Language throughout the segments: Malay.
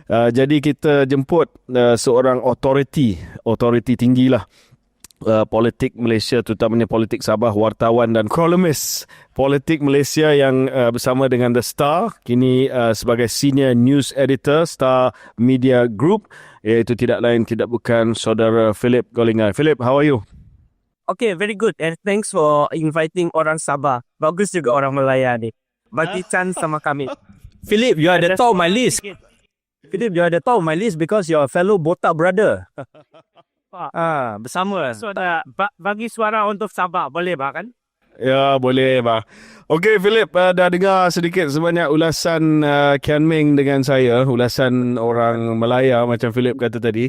Jadi kita jemput seorang otoriti tinggilah, politik Malaysia, terutamanya politik Sabah, wartawan dan kolumnis politik Malaysia yang bersama dengan The Star, kini sebagai senior news editor Star Media Group, iaitu tidak lain tidak bukan saudara Philip Golingan. Philip, how are you? Okay, very good, and thanks for inviting orang Sabah. Bagus juga orang Melaya ni, bagi chance sama kami. Philip, you are the top of my list. Philip, you are the top of my list because you are a fellow botak brother. Bersama. So bagi suara untuk Sabah, boleh bah kan? Ya, boleh bah. Okey Philip, dah dengar sedikit sebanyak ulasan Kian Ming dengan saya, ulasan orang Melaya macam Philip kata tadi.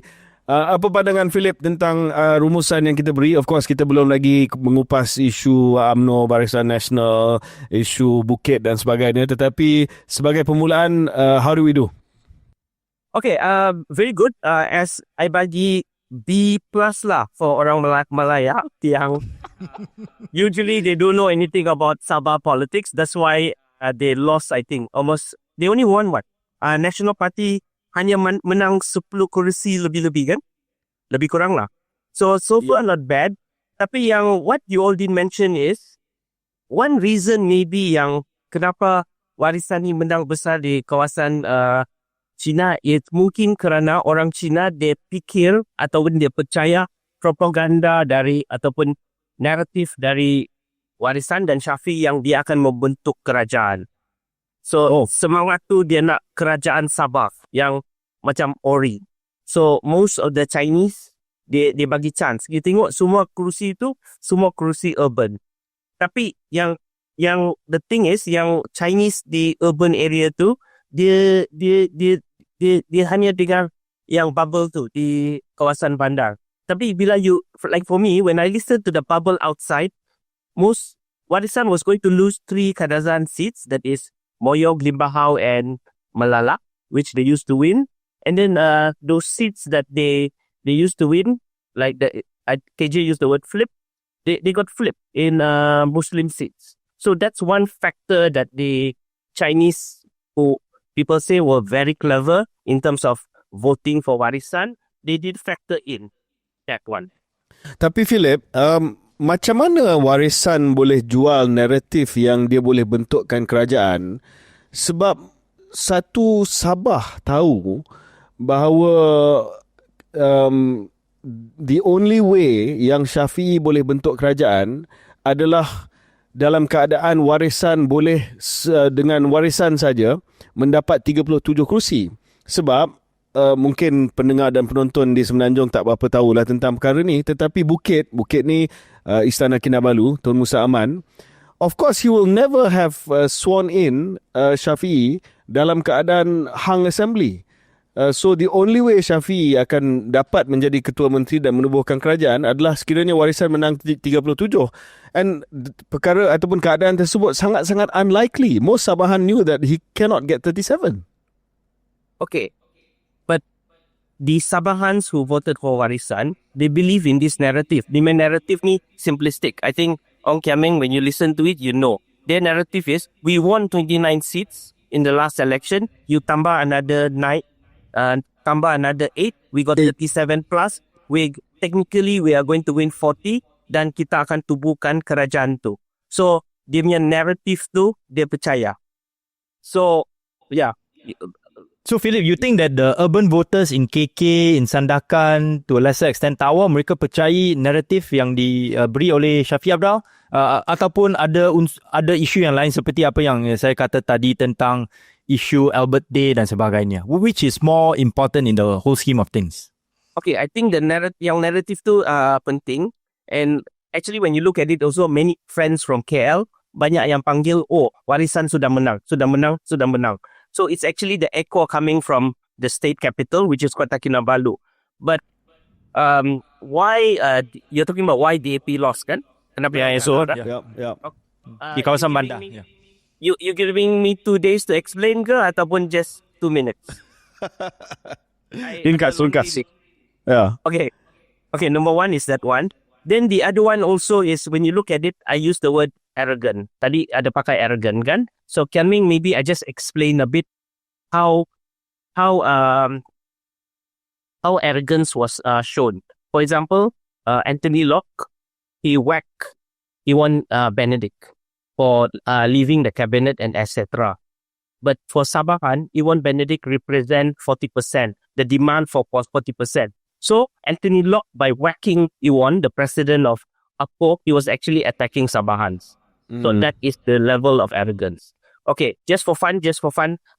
Apa pandangan Philip tentang rumusan yang kita beri? Of course, kita belum lagi mengupas isu UMNO, Barisan Nasional, isu Bukit dan sebagainya. Tetapi sebagai permulaan, how do we do? Okay, very good. As I bagi B+ lah for orang Malaya yang usually they don't know anything about Sabah politics. That's why they lost, I think, almost. They only won what? National Party hanya menang 10 kursi lebih-lebih kan? Lebih kurang lah. So far not bad. Tapi yang what you all did mention is one reason maybe yang kenapa Warisan ni menang besar di kawasan China, mungkin kerana orang China dia fikir ataupun dia percaya propaganda dari ataupun naratif dari Warisan dan Syafiq yang dia akan membentuk kerajaan. So semangat tu dia nak kerajaan Sabah yang macam ori. So most of the Chinese dia bagi chance. Kita tengok semua kerusi tu semua kerusi urban. Tapi yang the thing is yang Chinese di urban area tu dia hanya dengar yang bubble tu di kawasan bandar. Tapi bila like for me, when I listen to the bubble outside, most Warisan was going to lose 3 kerajaan seats, that is Moyog, Limbahau and Malala, which they used to win. And then those seats that they used to win, like KJ used the word flip, they got flipped in Muslim seats. So that's one factor that the Chinese who people say were very clever in terms of voting for Warisan, they did factor in that one. Tapi Philip, macam mana Warisan boleh jual naratif yang dia boleh bentukkan kerajaan? Sebab satu Sabah tahu bahawa the only way yang Syafiq boleh bentuk kerajaan adalah dalam keadaan Warisan boleh dengan Warisan saja mendapat 37 kerusi. Sebab mungkin pendengar dan penonton di Semenanjung tak berapa tahulah tentang perkara ni, tetapi Bukit ni Istana Kinabalu, Tun Musa Aman, of course he will never have sworn in Syafiq dalam keadaan hung assembly. So the only way Syafiq akan dapat menjadi ketua menteri dan menubuhkan kerajaan adalah sekiranya Warisan menang 37. And perkara ataupun keadaan tersebut sangat-sangat unlikely. Most Sabahan knew that he cannot get 37. Okay. But the Sabahans who voted for Warisan, they believe in this narrative. The narrative ni simplistic. I think Ong Kian Ming, when you listen to it, you know. Their narrative is, we won 29 seats in the last election. You tambah another 9, tambah another 8. We got 37 plus. Technically, we are going to win 40. Dan kita akan tubuhkan kerajaan tu. So, dia punya narrative tu, dia percaya. So, yeah. So Philip, you think that the urban voters in KK, in Sandakan, to a lesser extent Tawau, mereka percayai naratif yang diberi oleh Syafiq Abdal? Ataupun ada isu yang lain seperti apa yang saya kata tadi tentang isu Albert Day dan sebagainya? Which is more important in the whole scheme of things? Okay, I think the narrative tu penting. And actually when you look at it also, many friends from KL, banyak yang panggil, Warisan sudah menang. So it's actually the echo coming from the state capital, which is Kota Kinabalu. But why, you're talking about why DAP lost kan? Kenapa yang so? Yeah. Di kawasan bandar. You giving me 2 days to explain ke ataupun just 2 minutes? Ringkas. Yeah. Okay, number one is that one. Then the other one also is, when you look at it, I use the word arrogant. Tadi ada pakai arrogant kan? So Kian Ming, maybe I just explain a bit how how arrogance was shown. For example, Anthony Locke, he won Benedict for leaving the cabinet and etc. But for Sabahan, Iwan Benedict represent 40%, the demand for 40%. So Anthony Locke, by whacking Iwan, the president of APO, he was actually attacking Sabahans. So that is the level of arrogance. Okay, just for fun,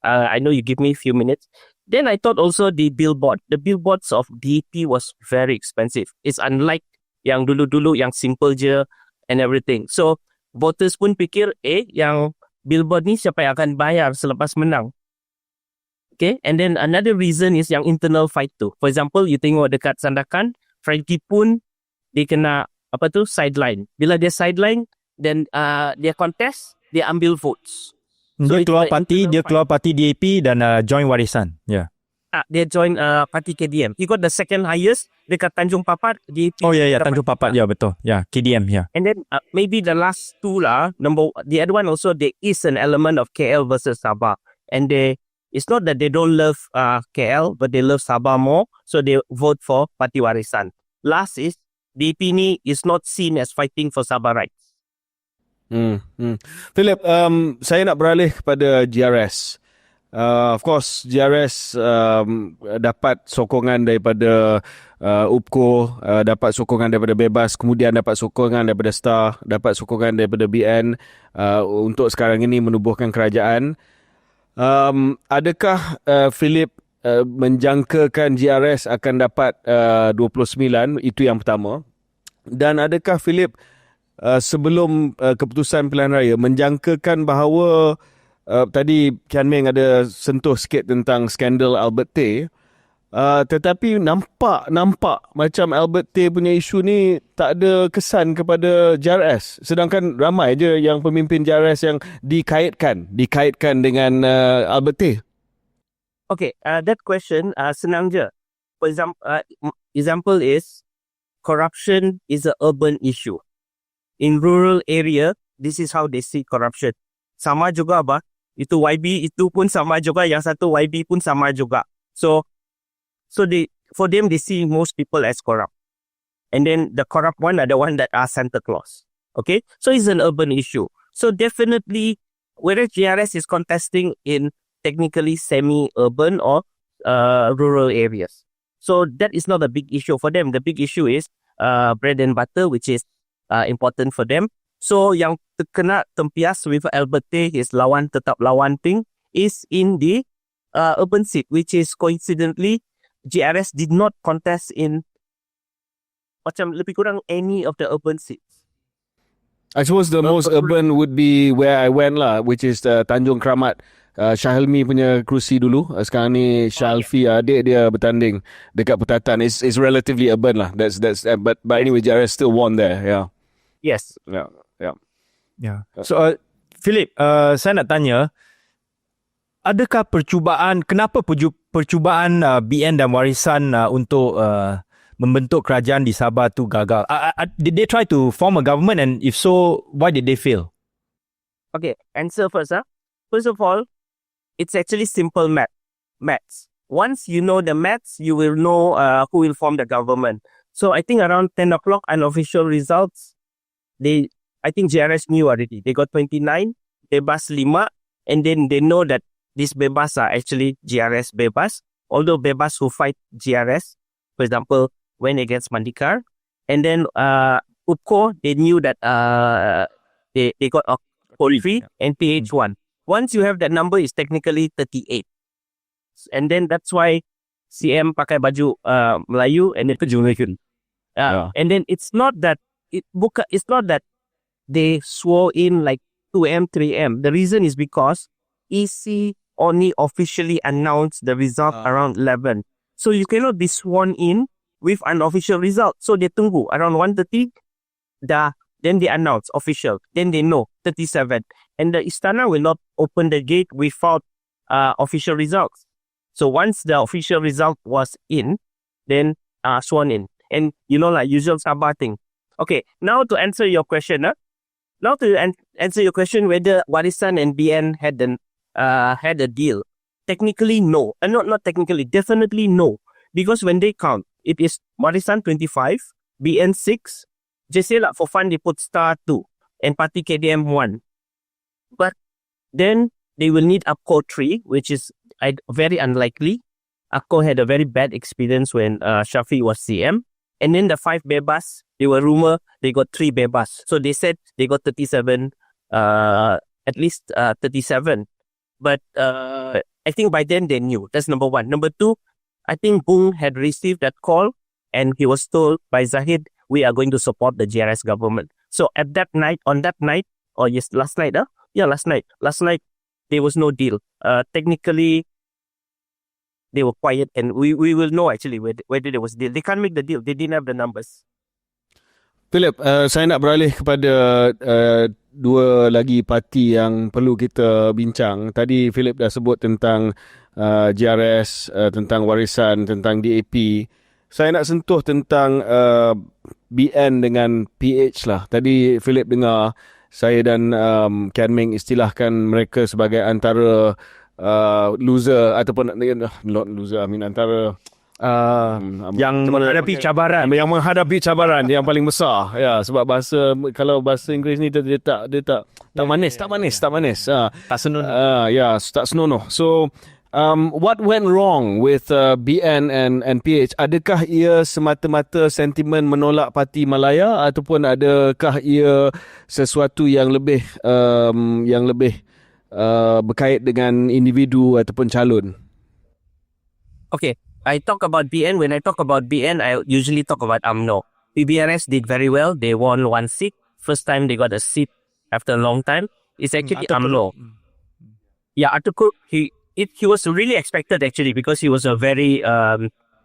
I know you give me a few minutes. Then I thought also the billboards of DAP was very expensive. It's unlike yang dulu-dulu yang simple je and everything. So voters pun fikir, yang billboard ni siapa yang akan bayar selepas menang. Okay, and then another reason is yang internal fight tu. For example, you tengok dekat Sandakan, Frankie pun dia kena sideline. Bila dia sideline, then dia contest, dia ambil votes. Dia keluar parti DAP dan join Warisan. Yeah. Dia join parti KDM. He got the second highest dekat Tanjung Papat. DAP Tanjung Papat. Ya, betul. Ya, KDM. Ya. And then maybe the last two lah. The other one also, there is an element of KL versus Sabah. And it's not that they don't love KL, but they love Sabah more. So they vote for Parti Warisan. Last is, DAP ni is not seen as fighting for Sabah rights. Philip, saya nak beralih kepada GRS. Of course, GRS dapat sokongan daripada UPKO, dapat sokongan daripada Bebas, kemudian dapat sokongan daripada STAR, dapat sokongan daripada BN untuk sekarang ini menubuhkan kerajaan. Adakah Philip menjangkakan GRS akan dapat 29? Itu yang pertama. Dan adakah Philip sebelum keputusan pilihan raya menjangkakan bahawa tadi Kian Meng ada sentuh sikit tentang skandal Albert Tay, tetapi nampak macam Albert Tay punya isu ni tak ada kesan kepada JRS, sedangkan ramai je yang pemimpin JRS yang dikaitkan dengan Albert Tay. Okay, that question senang je. For example is corruption is an urban issue. In rural area, this is how they see corruption. Sama juga itu YB itu pun sama juga, yang satu YB pun sama juga. So for them they see most people as corrupt. And then the corrupt one are the one that are Santa Claus. Okay? So it's an urban issue. So definitely, whether GRS is contesting in technically semi-urban or rural areas. So that is not a big issue for them. The big issue is bread and butter, which is important for them. So yang terkena tempias with Albert Tay, his lawan tetap lawan thing, is in the urban seat, which is coincidentally GRS did not contest in macam lebih kurang any of the urban seats. I suppose the most urban would be where I went lah, which is Tanjung Kramat. Shah Hilmi punya kerusi dulu. Sekarang ni Shah Alfi, adik dia bertanding dekat Putatan. It's relatively urban lah. That's but anyway, JRS still won there. Yeah. Yes. Yeah. So Philip, saya nak tanya, adakah kenapa percubaan BN dan Warisan untuk membentuk kerajaan di Sabah tu gagal? Did they try to form a government, and if so, why did they fail? Okay, answer first. First of all, it's actually simple maths. Once you know the maths, you will know who will form the government. So I think around 10 o'clock, unofficial results, I think JRS knew already. They got 29, Bebas 5, and then they know that these Bebas are actually GRS Bebas. Although Bebas who fight GRS, for example, went against Mandikar. And then UPKO, they knew that they got a poll free and PH1. Once you have that number, it's technically 38. And then that's why CM pakai baju Melayu and then Malaysian. And then it's not that they swore in like 2M, 3M. The reason is because EC only officially announced the result around 11. So you cannot be sworn in with an official result. So they tunggu around 1:30, then they announce official. Then they know 37. And the Istana will not open the gate without official results. So once the official result was in, then sworn in. And like usual Sabah thing. Okay, now to answer your question. Answer your question whether Warisan and BN had a deal. technically no. Not technically, definitely no. Because when they count, it is Warisan 25, BN 6. Just say like for fun, they put star 2 and party KDM 1. But then they will need UPCO 3, which is very unlikely. UPCO had a very bad experience when Shafi was CM. And then the 5 bebas, they were rumor they got 3 bebas. So they said they got 37, at least 37. But I think by then they knew. That's number one. Number two, I think Bung had received that call and he was told by Zahid, we are going to support the GRS government. So at that night, last night, Last night, there was no deal. Technically, they were quiet and we will know actually whether there was deal. They can't make the deal. They didn't have the numbers. Philip, saya nak beralih kepada dua lagi parti yang perlu kita bincang. Tadi Philip dah sebut tentang GRS, tentang Warisan, tentang DAP. Saya nak sentuh tentang BN dengan PH lah. Tadi Philip dengar saya dan Kian Ming istilahkan mereka sebagai antara loser ataupun not loser, antara yang menghadapi cabaran yang paling besar, ya, sebab kalau bahasa Inggeris ni dia tak manis. tak senonoh. Tak senonoh. So what went wrong with BN and PH? Adakah ia semata-mata sentimen menolak Parti Malaya ataupun adakah ia sesuatu yang lebih berkait dengan individu ataupun calon? Okay, I talk about BN. When I talk about BN, I usually talk about UMNO. PBRS did very well. They won 1 seat. First time they got a seat after a long time. It's actually UMNO. Yeah, Atukul, he was really expected actually because he was a very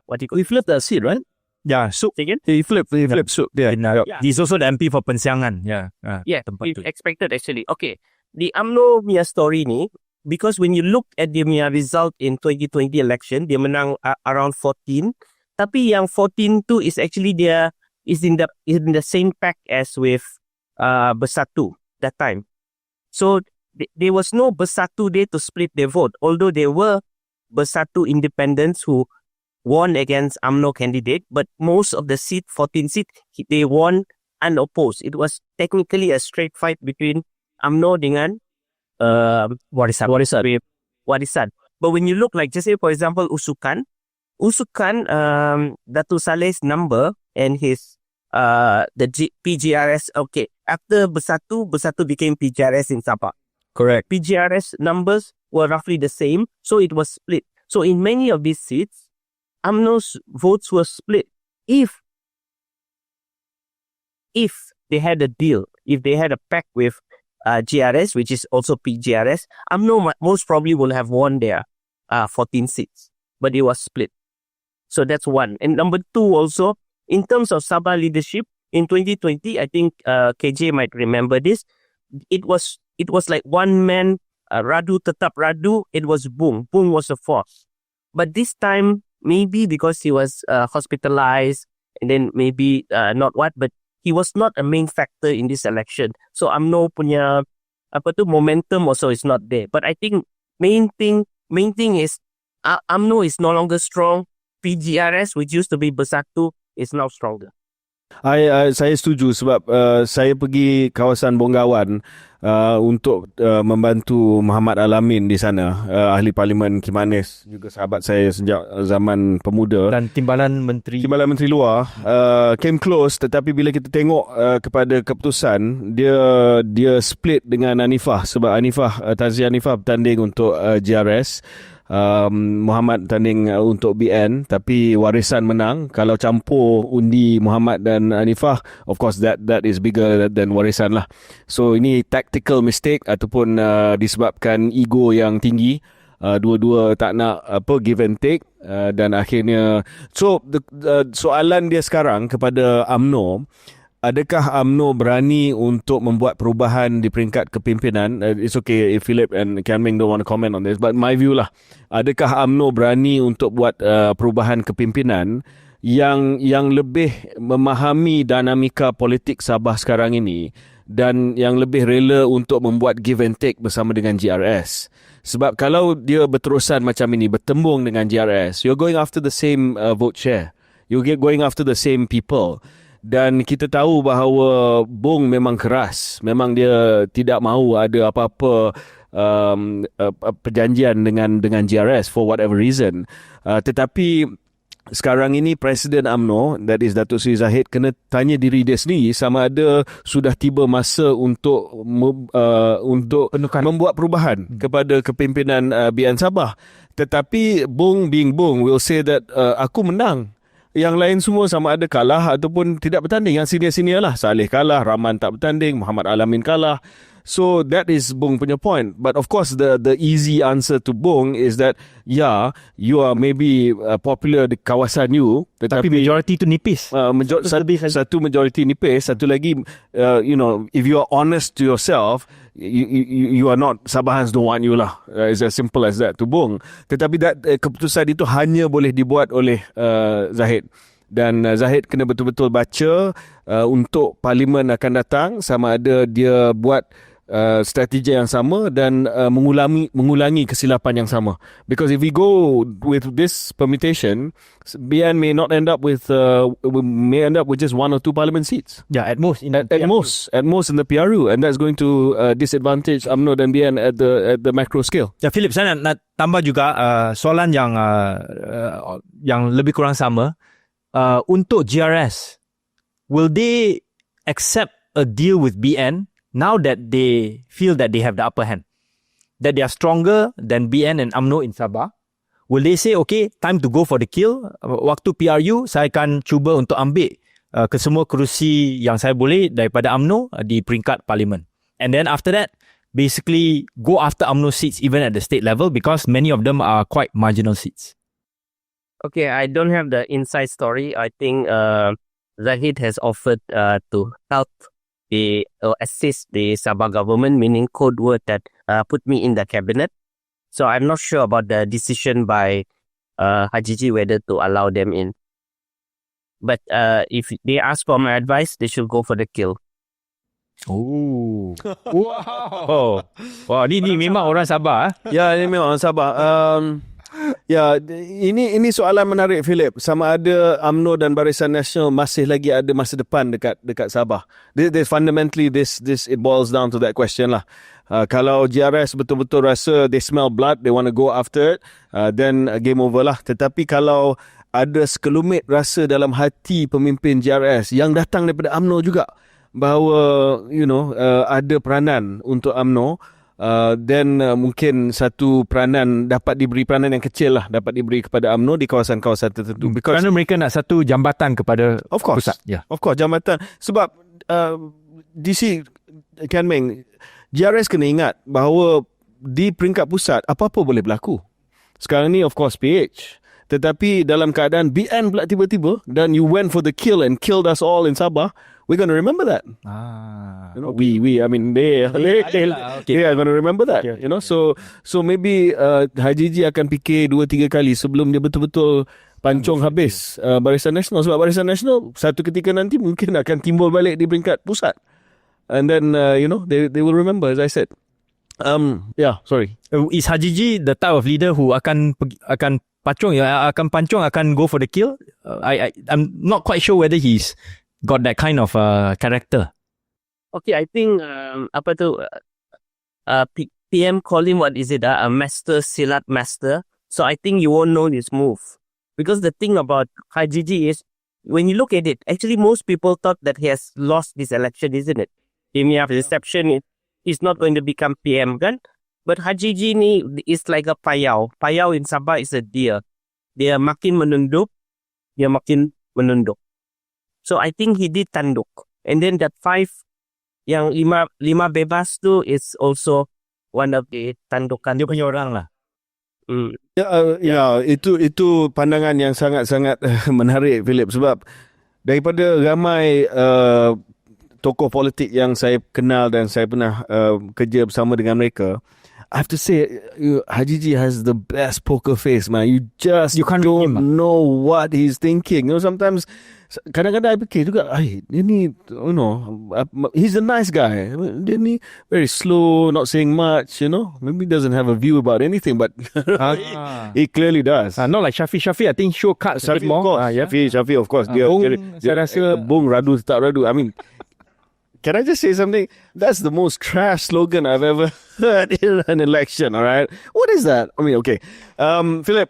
He flipped the seat, right? Yeah, Suk. Again? He flipped Suk. Yeah. He's also the MP for Pensiangan. Yeah. He expected actually. Okay, the UMNO Mia story ni, because when you look at the Mia result in 2020 election, dia menang around 14. Tapi yang 14 tu is actually is in the same pack as with Bersatu that time. So there was no Bersatu there to split their vote. Although there were Bersatu independents who won against UMNO candidate, but most of the 14 seats, they won unopposed. It was technically a straight fight between UMNO dengan Warisan. But when you look like, just say for example, Usukan, Datuk Saleh's number and his PGRS, okay, after Bersatu became PGRS in Sabah. Correct. PGRS numbers were roughly the same, so it was split. So in many of these seats, UMNO's votes were split. If they had a deal, if they had a pact with GRS, which is also PGRS, UMNO most probably will have won their 14 seats, but it was split. So that's one. And number two also, in terms of Sabah leadership, in 2020, I think KJ might remember this, it was like one man, Radu tetap Radu, it was Bung. Bung was a force. But this time, maybe because he was hospitalized, and then maybe not what, but he was not a main factor in this election. So UMNO punya momentum also is not there. But I think main thing is UMNO is no longer strong. PGRS, which used to be Bersatu, is now stronger. Saya setuju sebab saya pergi kawasan Bonggawan untuk membantu Muhammad Alamin di sana, ahli Parlimen Kimanis, juga sahabat saya sejak zaman pemuda dan Timbalan Menteri Luar. Came close, tetapi bila kita tengok kepada keputusan, dia split dengan Anifah sebab Tanzia Anifah bertanding untuk GRS. Muhammad tanding untuk BN, tapi Warisan menang. Kalau campur undi Muhammad dan Anifah, of course that is bigger than Warisan lah. So ini tactical mistake ataupun disebabkan ego yang tinggi. Dua-dua tak nak give and take, dan akhirnya soalan dia sekarang kepada UMNO, adakah UMNO berani untuk membuat perubahan di peringkat kepimpinan? It's okay if Philip and Kian Ming don't want to comment on this, but my view lah, adakah UMNO berani untuk buat perubahan kepimpinan yang lebih memahami dinamika politik Sabah sekarang ini, dan yang lebih rela untuk membuat give and take bersama dengan GRS. Sebab kalau dia berterusan macam ini, bertembung dengan GRS, you're going after the same vote share. You're going after the same people. Dan kita tahu bahawa Bong memang keras. Memang dia tidak mahu ada apa-apa perjanjian dengan GRS for whatever reason. Tetapi sekarang ini Presiden UMNO, that is Datuk Seri Zahid, kena tanya diri dia sendiri sama ada sudah tiba masa untuk membuat perubahan kepada kepimpinan BN Sabah. Tetapi Bong being Bong will say that aku menang. Yang lain semua sama ada kalah ataupun tidak bertanding. Yang senior-senior lah. Saleh kalah, Rahman tak bertanding, Muhammad Alamin kalah. So that is Bong punya point. But of course the easy answer to Bong is that you are maybe popular di kawasan you, Tapi majority tu nipis. Satu majority nipis, satu lagi if you are honest to yourself, you are not, Sabahans don't want you lah. It's as simple as that to Bong. Tetapi keputusan itu hanya boleh dibuat oleh Zahid. Dan Zahid kena betul-betul baca untuk parlimen akan datang sama ada dia buat strategi yang sama dan mengulangi kesilapan yang sama. Because if we go with this permutation, BN may not end up with just 1 or 2 parliament seats. Yeah, at most in At most in the PRU, and that's going to disadvantage UMNO dan BN at the macro scale. Ya, Philip, saya nak tambah juga soalan yang lebih kurang sama. Untuk GRS, will they accept a deal with BN now that they feel that they have the upper hand, that they are stronger than BN and UMNO in Sabah? Will they say, okay, time to go for the kill? Waktu PRU, saya akan cuba untuk ambil kesemua kerusi yang saya boleh daripada UMNO di peringkat parlimen. And then after that, basically go after UMNO seats even at the state level because many of them are quite marginal seats. Okay, I don't have the inside story. I think Zahid has offered to help assist the Sabah government, meaning code word that put me in the cabinet. So I'm not sure about the decision by Hajiji whether to allow them in. But if they ask for my advice, they should go for the kill. Oh. Wow. Wah, ni memang orang Sabah. Ya, ini memang orang Sabah. Ini soalan menarik, Philip. Sama ada UMNO dan Barisan Nasional masih lagi ada masa depan dekat Sabah. Fundamentally this it boils down to that question lah. Kalau GRS betul-betul rasa they smell blood, they want to go after it, then game over lah. Tetapi kalau ada sekelumit rasa dalam hati pemimpin GRS yang datang daripada UMNO juga bahawa ada peranan untuk UMNO, then mungkin satu peranan dapat diberi, peranan yang kecil lah dapat diberi kepada UMNO di kawasan-kawasan tertentu. Kerana mereka nak satu jambatan kepada Pusat. Yeah. Of course, jambatan. Sebab DC Ken Meng, GRS kena ingat bahawa di peringkat pusat apa-apa boleh berlaku. Sekarang ni of course PH. Tetapi dalam keadaan BN pula tiba-tiba dan you went for the kill and killed us all in Sabah, we're going to remember that. I mean they are going to remember that. Okay. So maybe Hajiji akan fikir 2-3 kali sebelum dia betul-betul pancung habis Barisan Nasional. Sebab Barisan Nasional satu ketika nanti mungkin akan timbul balik di peringkat pusat. And then they will remember, as I said. Sorry. Is Hajiji the type of leader who akan pancung, akan go for the kill? I'm not quite sure whether he's got that kind of character. Okay, I think PM call him, what is it? A master, silat master. So I think you won't know this move. Because the thing about Hajiji is, when you look at it, actually most people thought that he has lost this election, isn't it? He may have reception, he's not going to become PM, kan? But Hajiji ni is like a payau. Payau in Sabah is a deer. Dia makin menunduk, dia makin menunduk. So I think he did tanduk. And then that 5 yang lima bebas tu is also one of the tandukan. Dia punya orang lah. Itu pandangan yang sangat-sangat menarik, Philip, sebab daripada ramai tokoh politik yang saya kenal dan saya pernah kerja bersama dengan mereka, I have to say Hajiji has the best poker face, man. You can't don't know what he's thinking. Sometimes kadang-kadang I fikir juga, dia ni, he's a nice guy. Dia ni very slow, not saying much, Maybe doesn't have a view about anything, but he clearly does. Not like Shafi. I think show cuts a bit more. Of course. Shafi, of course. Bung, saya rasa Bung radu tak radu. I mean, can I just say something? That's the most trash slogan I've ever heard in an election, all right? What is that? I mean, okay. Philip,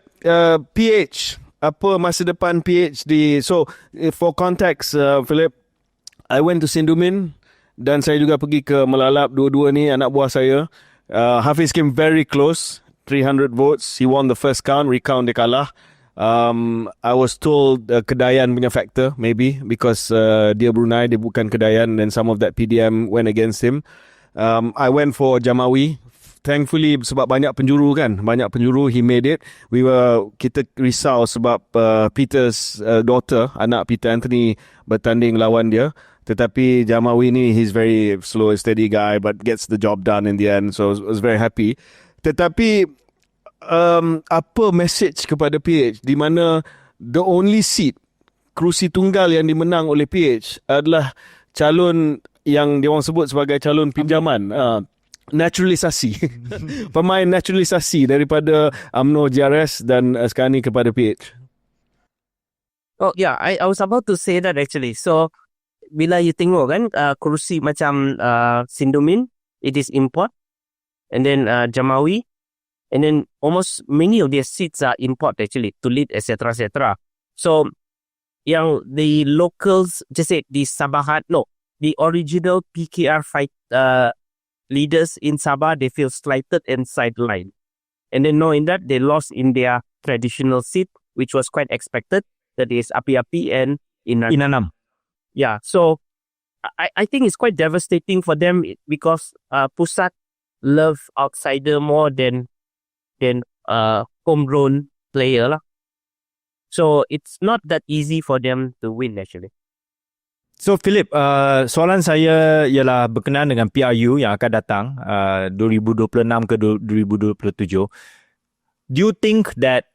PH, apa masa depan PhD? So, for context, Philip, I went to Sindumin dan saya juga pergi ke Melalap, dua-dua ni anak buah saya. Hafiz came very close, 300 votes. He won the first count, recount dia kalah. I was told Kedayan punya factor, maybe, because dia Brunei, dia bukan Kedayan, and some of that PDM went against him. I went for Jamawi. Thankfully, sebab banyak penjuru, he made it. Kita risau sebab Peter's daughter, anak Peter Anthony, bertanding lawan dia. Tetapi Jamawi ni, he's very slow and steady guy, but gets the job done in the end. So I was very happy. Tetapi apa message kepada PH di mana the only seat, kerusi tunggal yang dimenang oleh PH adalah calon yang diorang sebut sebagai calon pinjaman, naturalisasi. Pemain naturalisasi daripada UMNO JRS dan sekarang ni kepada PH. Oh yeah, I was about to say that actually. So bila you tengok kan kerusi macam Sindumin, it is import, and then Jamawi, and then almost many of their seats are import actually, to lead, etc. So yang the locals, just say the Sabahat, the original PKR leaders in Sabah, they feel slighted and sidelined. And then knowing that, they lost in their traditional seat, which was quite expected, that is Api-Api and Inanam. Yeah, so I think it's quite devastating for them because Pusat love outsider more than homegrown player lah. So it's not that easy for them to win actually. So Philip, soalan saya ialah berkenaan dengan PRU yang akan datang 2026 ke 2027. Do you think that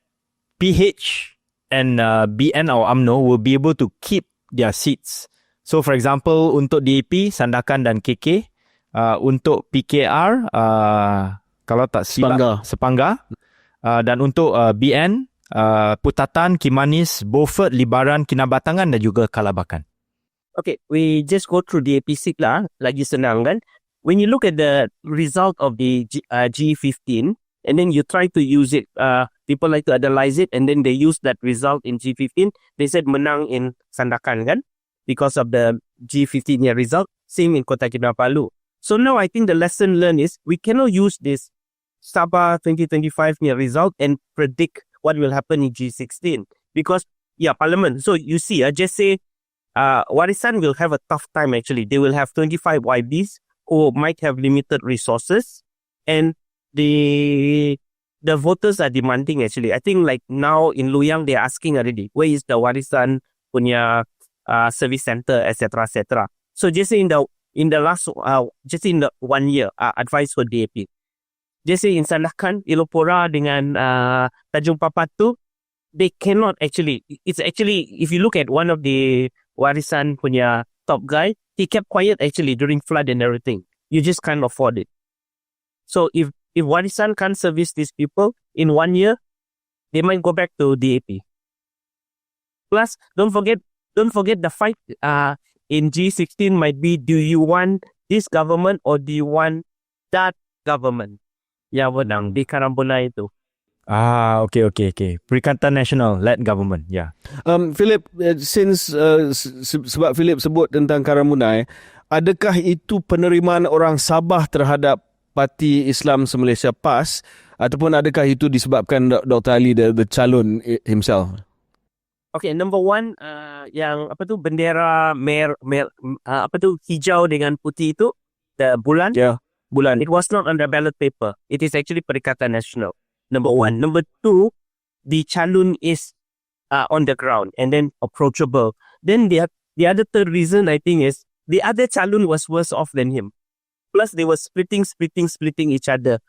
PH and BN or UMNO will be able to keep their seats? So for example, untuk DAP, Sandakan dan KK, untuk PKR, kalau tak silap, Sepangga, dan untuk BN, Putatan, Kimanis, Beaufort, Libaran, Kinabatangan dan juga Kalabakan. Okay, we just go through DAP seat lah, lagi senang kan. When you look at the result of the G15 and then you try to use it, people like to analyze it and then they use that result in G15, they said menang in Sandakan kan, because of the G15 year result, same in Kota Kinabalu. So now I think the lesson learned is we cannot use this Sabah 2025 year result and predict what will happen in G16 because Parliament. So you see, just say Warisan will have a tough time actually. They will have 25 YBs who might have limited resources and the voters are demanding actually. I think like now in Luyang they are asking already, where is the Warisan punya service center, etc. So just say in the last just in the 1 year advice for DAP. Just say in Sandakan, Ilopora dengan Tanjung Papat tu, they cannot actually, it's actually, if you look at one of the Warisan punya top guy, he kept quiet actually during flood and everything. You just can't afford it. So if Warisan can't service these people in 1 year, they might go back to DAP. Plus, don't forget the fight in G16 might be, do you want this government or do you want that government? Yang menang di Karambona itu. Okay. Perikatan Nasional led government, Philip, since sebab Philip sebut tentang Karamunai, adakah itu penerimaan orang Sabah terhadap Parti Islam Se-Malaysia PAS ataupun adakah itu disebabkan Dr. Ali the calon himself? Okay, number one, yang bendera hijau dengan putih itu, the bulan. Yeah, bulan. It was not on the ballot paper. It is actually Perikatan Nasional. Number one. Number two, the calon is on the ground and then approachable. Then the other third reason I think is the other calon was worse off than him. Plus they were splitting each other.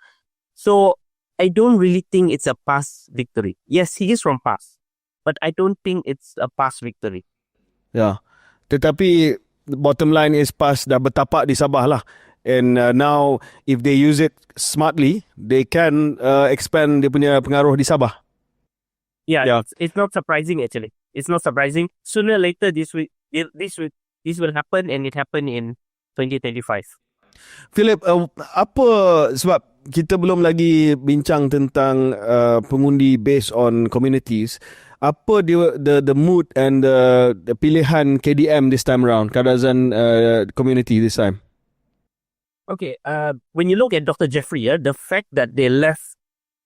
So I don't really think it's a PAS victory. Yes, he is from PAS, but I don't think it's a PAS victory. Ya. Tetapi bottom line is PAS dah bertapak di Sabah lah. And now if they use it smartly, they can expand dia punya pengaruh di Sabah. Yeah. It's not surprising actually. It's not surprising. Sooner or later this will happen, and it happened in 2025. Philip, apa sebab kita belum lagi bincang tentang pengundi based on communities? Apa the mood and the pilihan KDM this time around, kerajaan community this time? Okay, when you look at Dr. Jeffrey, the fact that they left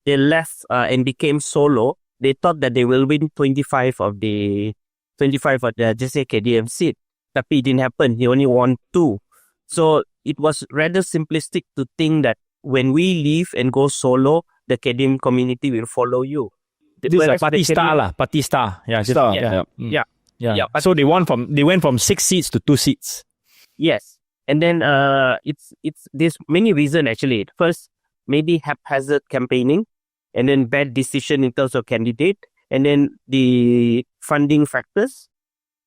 and became solo, they thought that they will win 25 of the just say KDM seat. Tapi it didn't happen. He only won 2. So it was rather simplistic to think that when we leave and go solo, the KDM community will follow you. This is party star lah. Party star. Yeah. Star. Yeah. So they went from 6 seats to 2 seats. Yes. And then it's there's many reasons actually. First, maybe haphazard campaigning, and then bad decision in terms of candidate, and then the funding factors.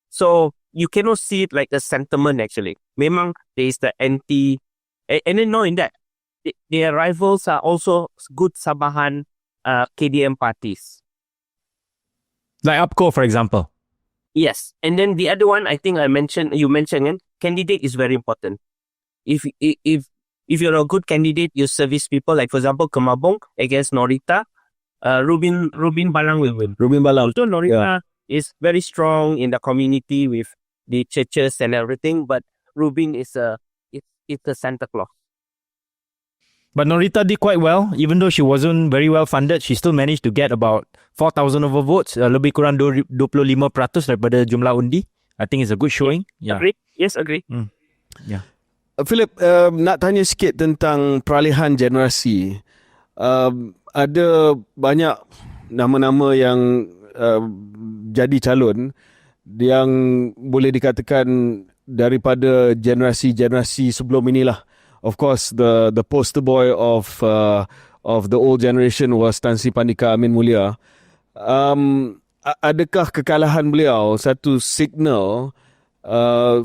So you cannot see it like a sentiment actually. Memang there is the anti, and then knowing that their rivals are also good Sabahan KDM parties. Like UPCO, for example. Yes, and then the other one I think you mentioned candidate is very important. If you're a good candidate, you service people. Like for example, Kemabong against Norita, Rubin Balang will win. Rubin Balang. So Norita is very strong in the community with the churches and everything, but Rubin is a Santa Claus. But Norita did quite well. Even though she wasn't very well funded, she still managed to get about 4,000 of her votes. Lebih kurang 25% daripada jumlah undi. I think it's a good showing. Yeah. Agree? Yes, agree. Yeah. Philip, nak tanya sikit tentang peralihan generasi. Ada banyak nama-nama yang jadi calon yang boleh dikatakan daripada generasi-generasi sebelum inilah. Of course, the poster boy of the old generation was Tan Sri Pandika Amin Mulia. Adakah kekalahan beliau satu signal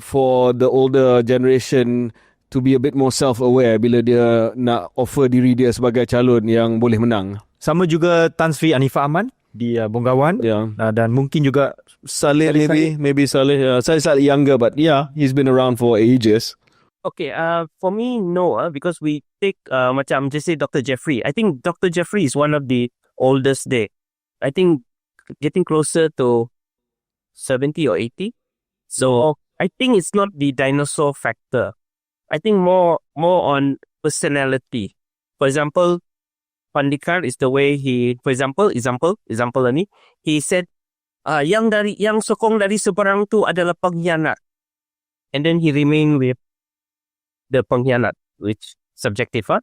for the older generation to be a bit more self-aware bila dia nak offer diri dia sebagai calon yang boleh menang? Sama juga Tan Sri Anifah Aman di Bonggawan. Dan mungkin juga Saleh, maybe Saleh. Saleh slightly younger, but yeah, he's been around for ages. Okay, for me, no, because we take macam just say Dr. Jeffrey. I think Dr. Jeffrey is one of the oldest there. I think getting closer to 70 or 80. So I think it's not the dinosaur factor. I think more on personality. For example, Pandikar is the way he, for example ni, he said, yang sokong dari seberang tu adalah pengkhianat. And then he remained with the pengkhianat, which subjective, huh?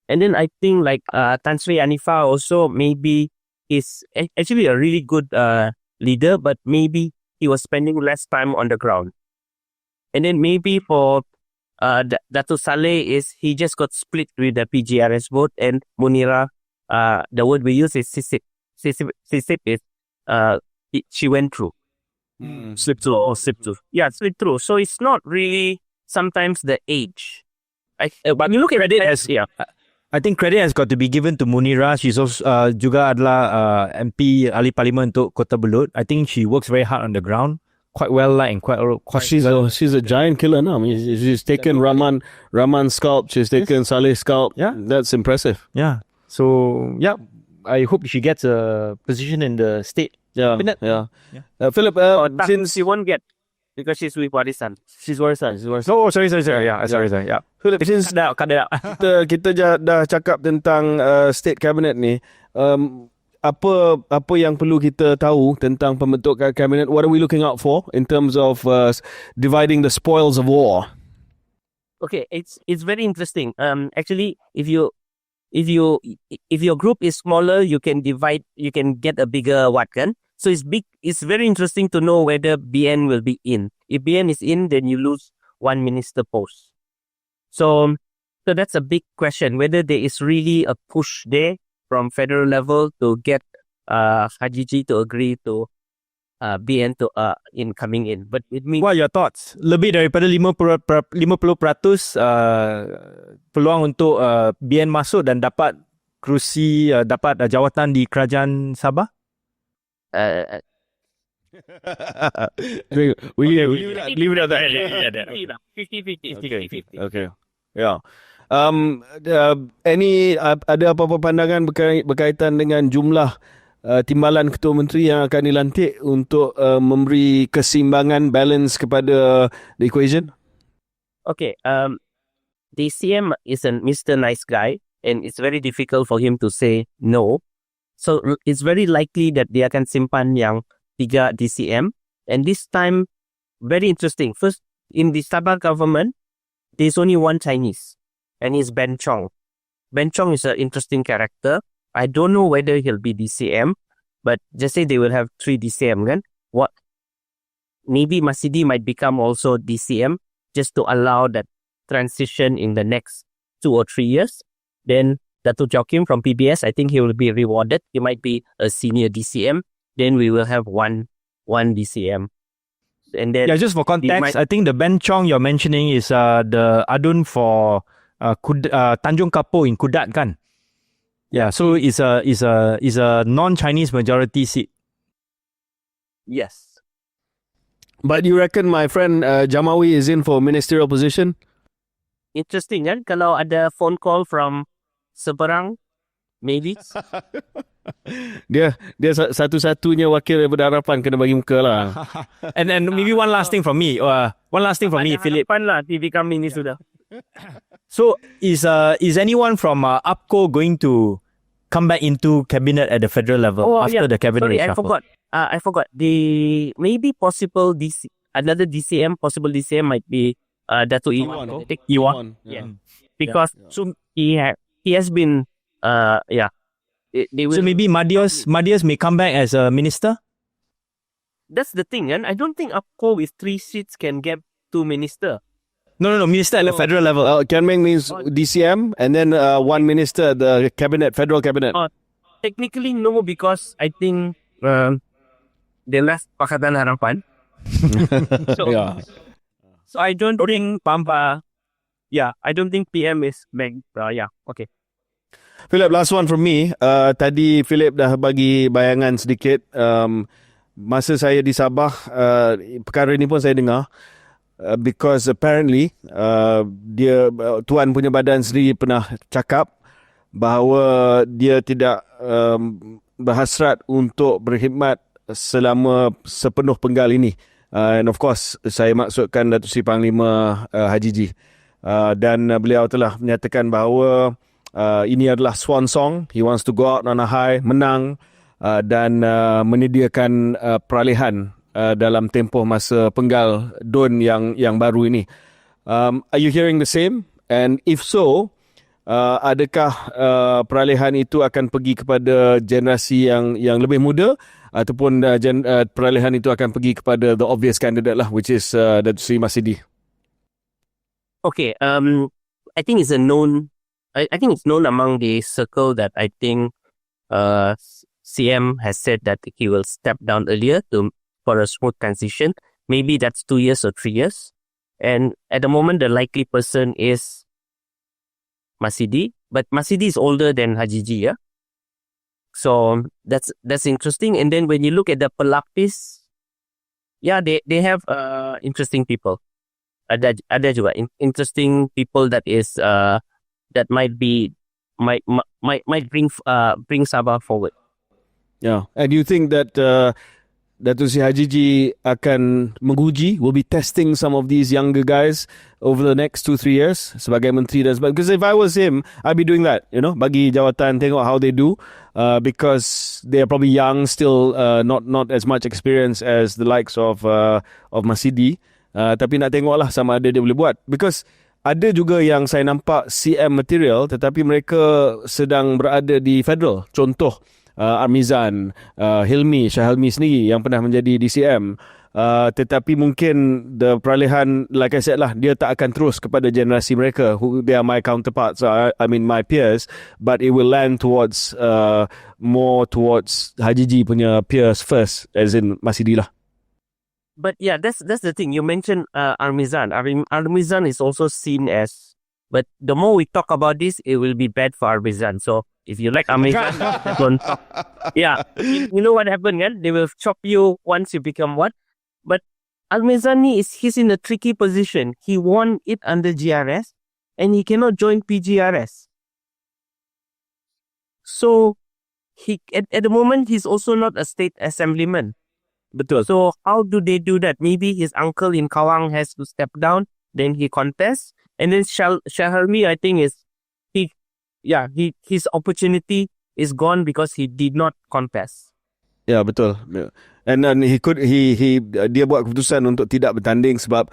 And then I think like Tan Sri Anifah also maybe is actually a really good leader, but maybe he was spending less time on the ground. And then maybe for Dato' Saleh is he just got split with the PGRS vote, and Munira, the word we use is sisip. Sisip is she went through. Slip through. Yeah, slip through. So it's not really sometimes the age. But you look at credit as I think credit has got to be given to Munira. She's also juga adalah MP ahli parlimen untuk Kota Belud. I think she works very hard on the ground, quite well and quite she's a giant killer now. I mean, she's taken Rahman's scalp. She's taken Saleh's scalp. Yeah, that's impressive. Yeah. So I hope she gets a position in the state. Yeah. Philip, since she won't get because she's with WARISAN. She's WARISAN. Oh, sorry. Yeah, sorry. Yeah. Philip, since kita dah cakap tentang state cabinet ni, apa yang perlu kita tahu tentang pembentukan kabinet? What are we looking out for in terms of dividing the spoils of war? Okay, it's very interesting. Actually, if your group is smaller, you can divide. You can get a bigger kan. So it's big. It's very interesting to know whether BN will be in. If BN is in, then you lose one minister post. So that's a big question, whether there is really a push there from federal level to get Hajiji to agree to BN to in coming in. But it means What are your thoughts? Lebih daripada 50% peluang untuk BN masuk dan dapat kerusi, dapat jawatan di kerajaan Sabah? Leave it at that. 50-50. Okay. Yeah. Ada apa-apa pandangan berkaitan dengan jumlah timbalan ketua menteri yang akan dilantik untuk memberi keseimbangan, balance kepada the equation? Okay. The CM is a Mr. Nice Guy, and it's very difficult for him to say no. So it's very likely that dia akan simpan yang 3 DCM. And this time, very interesting. First, in the Sabah government, there's only one Chinese, and he's Ben Chong. Ben Chong is an interesting character. I don't know whether he'll be DCM, but just say they will have 3 DCM, kan? What? Maybe Masidi might become also DCM just to allow that transition in the next 2 or 3 years. Then Dato' Joaquim from PBS, I think he will be rewarded. He might be a senior DCM. Then we will have one DCM. And then Yeah, just for context, I think the Ben Chong you're mentioning is the adun for Tanjung Kapo in Kudat, kan? Yeah, so it's a non-Chinese majority seat. yes. But you reckon my friend Jamawi is in for ministerial position? Interesting kan? Kalau ada phone call from seberang, maybe. Dia satu-satunya wakil daripada harapan kena bagi muka lah. And maybe one last thing from me. Philip. Harapan lah TV kami ni sudah. So is anyone from UPCO going to come back into cabinet at the federal level after the cabinet Sorry, reshuffle? I forgot. The maybe possible another DCM, possible DCM might be Dato' Iwan. Iwan. Yeah. Because so he has been So maybe Madios may come back as a minister? That's the thing, and I don't think UPCO with 3 seats can get 2 minister. No, minister at the federal level. Kian Meng means DCM and then one minister, the cabinet, federal cabinet. Technically no, because I think they left Pakatan Harapan. So I don't think I don't think PM is back. Okay. Philip, last one from me. Tadi Philip dah bagi bayangan sedikit. Masa saya di Sabah, perkara ini pun saya dengar. Because apparently Tuan punya badan sendiri pernah cakap bahawa dia tidak berhasrat untuk berkhidmat selama sepenuh penggal ini. And of course, saya maksudkan Datuk Seri Panglima Haji G. Dan beliau telah menyatakan bahawa ini adalah swan song. He wants to go out on a high, menang dan menyediakan peralihan dalam tempoh masa penggal DUN yang baru ini. Are you hearing the same? And if so, adakah peralihan itu akan pergi kepada generasi yang lebih muda ataupun peralihan itu akan pergi kepada the obvious candidate lah, which is Datuk Seri Masidi? Okay, I think it's known among the circle that I think CM has said that he will step down earlier for a smooth transition. Maybe that's 2 years or 3 years. And at the moment, the likely person is Masidi. But Masidi is older than Haji G, yeah? So that's interesting. And then when you look at the pelapis, they have interesting people. Ada juga interesting people that is that might bring Sabah forward. Yeah, and you think that Datuk Seri Haji G akan menguji, will be testing some of these younger guys over the next 2-3 years sebagai menteri dan sebagainya? Because if I was him, I'd be doing that, bagi jawatan, tengok how they do, because they are probably young still, not as much experience as the likes of Masidi, tapi nak tengoklah sama ada dia boleh buat. Because ada juga yang saya nampak CM material tetapi mereka sedang berada di federal. Contoh Armizan, Shah Hilmi sendiri yang pernah menjadi DCM. Tetapi mungkin the peralihan, like I said lah, dia tak akan terus kepada generasi mereka, who they are my counterparts, I mean my peers, but it will land towards more towards Haji G punya peers first, as in Masidi lah. But yeah, that's the thing. You mentioned Armizan. Armizan is also seen as, but the more we talk about this, it will be bad for Armizan. So if you like Armizan, don't talk. Yeah, you know what happened, kan? They will chop you once you become what? But Armizani he's in a tricky position. He won it under GRS, and he cannot join PGRS. So he at the moment he's also not a state assemblyman. Betul. So how do they do that? Maybe his uncle in Kawang has to step down, then he contests, and then Shaharmi, I think his opportunity is gone because he did not contest. Ya, betul. And dia buat keputusan untuk tidak bertanding sebab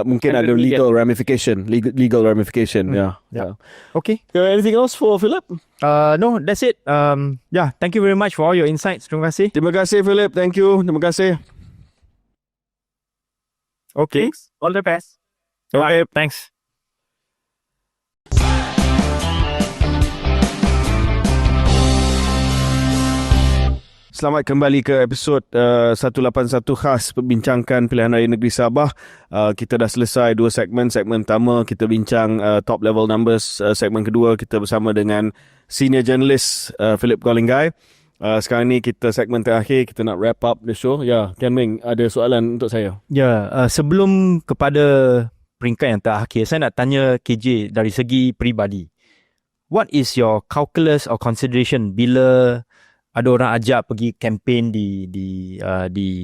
mungkin ada legal ramification. Yeah. Okay. Anything else for Philip? No, that's it. Thank you very much for all your insights. Terima kasih. Terima kasih Philip. Thank you. Terima kasih. Okay. Thanks. All the best. Okay, thanks. Selamat kembali ke episod 181 khas Perbincangkan Pilihan Raya Negeri Sabah. Kita dah selesai 2 segmen. Segmen pertama kita bincang top level numbers. Segmen kedua kita bersama dengan senior journalist Philip Golinggai. Sekarang ni kita segmen terakhir, kita nak wrap up the show. Ya, Ken Ming ada soalan untuk saya. Ya, sebelum kepada peringkat yang terakhir, saya nak tanya KJ dari segi peribadi. What is your calculus or consideration bila ada orang ajak pergi kempen di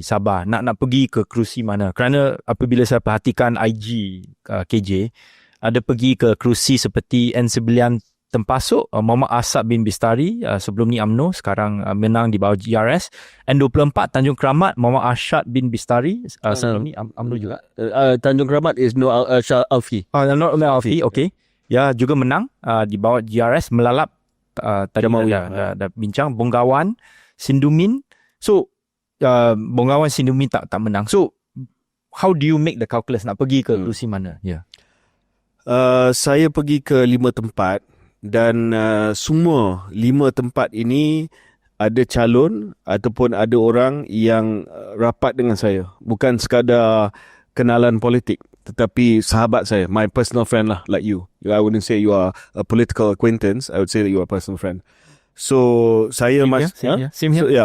Sabah, nak pergi ke kerusi mana? Kerana apabila saya perhatikan IG KJ, ada pergi ke kerusi seperti N9 Tempasuk, Muhammad Asad bin Bistari, sebelum ni UMNO, sekarang menang di bawah GRS. N24 Tanjung Keramat, Muhammad Arsyad bin Bistari, sebelum ni UMNO juga. Tanjung Keramat is No Alfi. No Alfi, okay. Ya, juga menang di bawah GRS, melalap tadi dah bincang Bonggawan, Sindumin. So Bonggawan, Sindumin tak menang. So how do you make the calculus nak pergi ke kerusi mana? Saya pergi ke 5 tempat dan semua 5 tempat ini ada calon ataupun ada orang yang rapat dengan saya. Bukan sekadar kenalan politik, tetapi sahabat saya, my personal friend lah, like you. I wouldn't say you are a political acquaintance. I would say that you are a personal friend. So saya